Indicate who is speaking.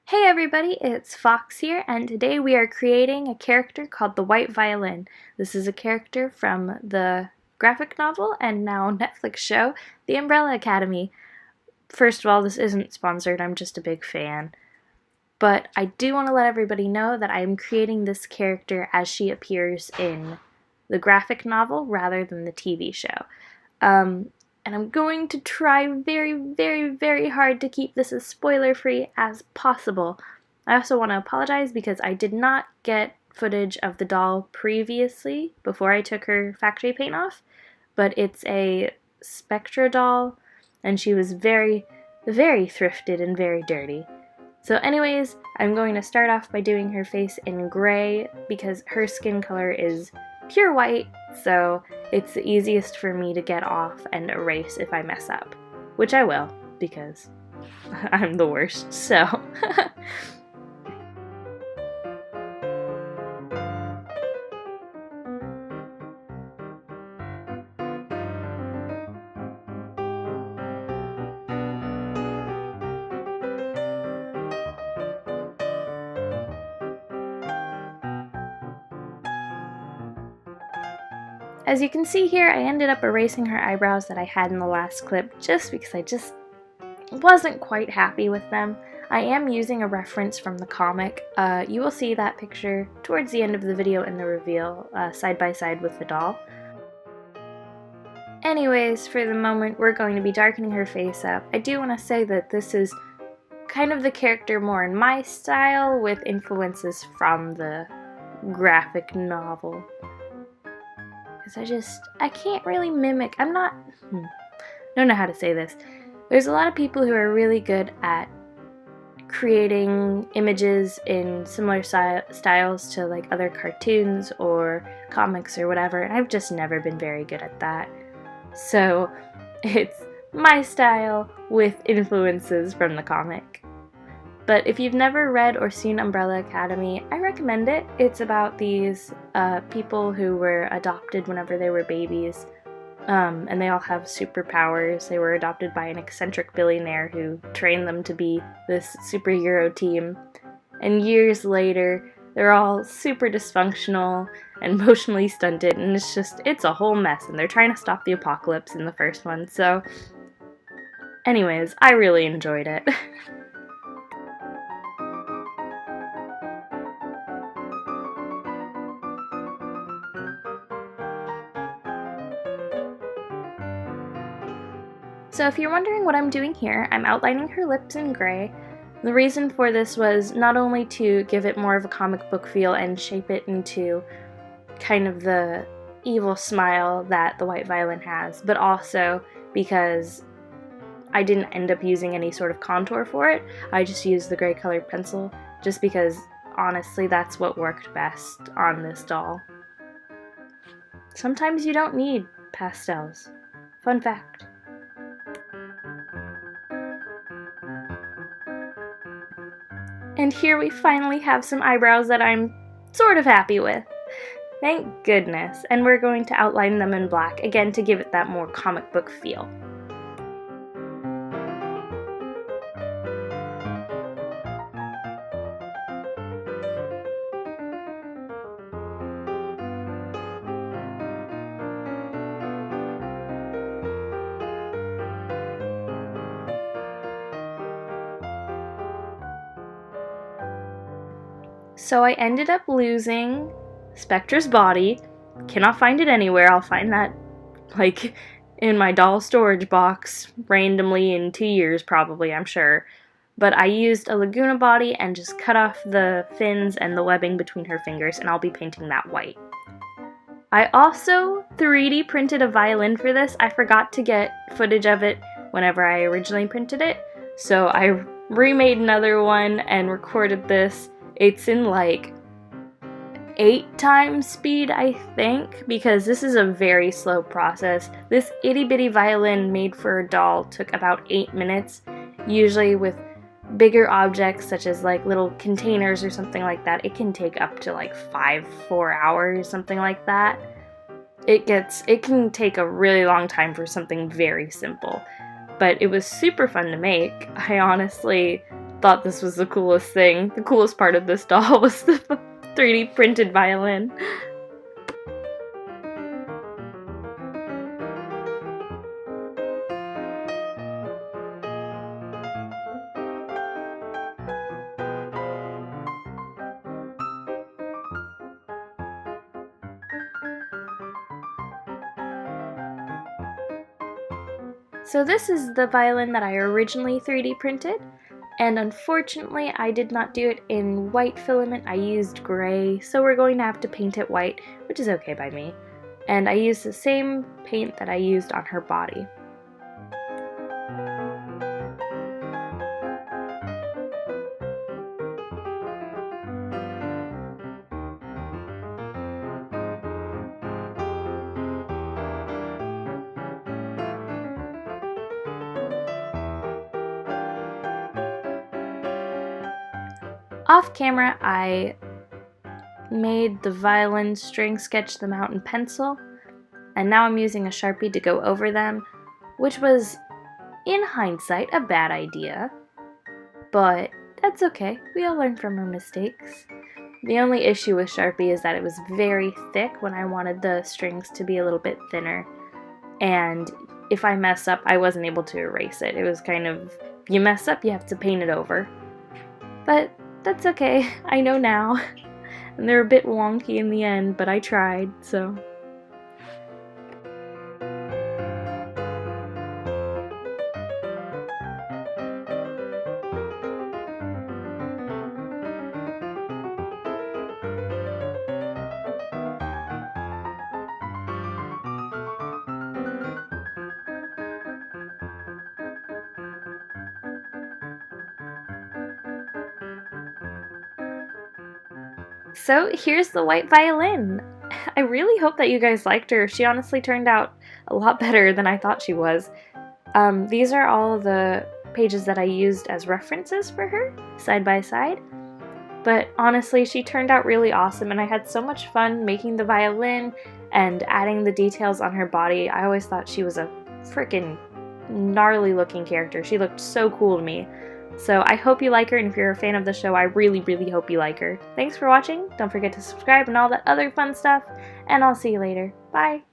Speaker 1: Hey everybody, it's Fox here, and today we are creating a character called the White Violin. This is a character from the graphic novel and now Netflix show, The Umbrella Academy. First of all, this isn't sponsored, I'm just a big fan. But I do want to let everybody know that I am creating this character as she appears in the graphic novel rather than the TV show. And I'm going to try very hard to keep this as spoiler-free as possible. I also want to apologize because I did not get footage of the doll previously before I took her factory paint off, but it's a Spectra doll, and she was very thrifted and very dirty. So anyways, I'm going to start off by doing her face in gray because her skin color is pure white, so it's the easiest for me to get off and erase if I mess up, which I will, because I'm the worst, so. As you can see here, I ended up erasing her eyebrows that I had in the last clip just because I just wasn't quite happy with them. I am using a reference from the comic. You will see that picture towards the end of the video in the reveal, side by side with the doll. Anyways, for the moment, we're going to be darkening her face up. I do want to say that this is kind of the character more in my style with influences from the graphic novel. I can't really mimic, I don't know how to say this. There's a lot of people who are really good at creating images in similar styles to like other cartoons or comics or whatever, and I've just never been very good at that. So it's my style with influences from the comic. But if you've never read or seen Umbrella Academy, I recommend it. It's about these people who were adopted whenever they were babies, and they all have superpowers. They were adopted by an eccentric billionaire who trained them to be this superhero team. And years later, they're all super dysfunctional and emotionally stunted, and it's a whole mess, and they're trying to stop the apocalypse in the first one. So, anyways, I really enjoyed it. So if you're wondering what I'm doing here, I'm outlining her lips in gray. The reason for this was not only to give it more of a comic book feel and shape it into kind of the evil smile that the White Violin has, but also because I didn't end up using any sort of contour for it. I just used the gray colored pencil just because honestly that's what worked best on this doll. Sometimes you don't need pastels. Fun fact. And here we finally have some eyebrows that I'm sort of happy with. Thank goodness. And we're going to outline them in black, again to give it that more comic book feel. So I ended up losing Spectra's body. Cannot find it anywhere. I'll find that like in my doll storage box randomly in 2 years probably, I'm sure. But I used a Laguna body and just cut off the fins and the webbing between her fingers, and I'll be painting that white. I also 3D printed a violin for this. I forgot to get footage of it whenever I originally printed it, so I remade another one and recorded this. It's in like 8 times speed, I think, because this is a very slow process. This itty bitty violin made for a doll took about 8 minutes, usually with bigger objects such as like little containers or something like that. It can take up to like 4 hours, something like that. It can take a really long time for something very simple, but it was super fun to make. I honestly thought this was the coolest thing. The coolest part of this doll was the 3D printed violin. So this is the violin that I originally 3D printed, and unfortunately I did not do it in white filament, I used gray, so we're going to have to paint it white, which is okay by me. And I used the same paint that I used on her body. Off camera, I made the violin string, sketched them out in pencil, and now I'm using a Sharpie to go over them, which was, in hindsight, a bad idea, but that's okay, we all learn from our mistakes. The only issue with Sharpie is that it was very thick when I wanted the strings to be a little bit thinner, and if I mess up, I wasn't able to erase it. It was kind of, if you mess up, you have to paint it over. But that's okay, I know now. And they're a bit wonky in the end, but I tried, so. So here's the white violin. I really hope that you guys liked her. She honestly turned out a lot better than I thought she was. These are all of the pages that I used as references for her, side by side. But honestly, she turned out really awesome, and I had so much fun making the violin and adding the details on her body. I always thought she was a freaking gnarly looking character. She looked so cool to me. So I hope you like her, and if you're a fan of the show, I really, really hope you like her. Thanks for watching. Don't forget to subscribe and all that other fun stuff, and I'll see you later. Bye!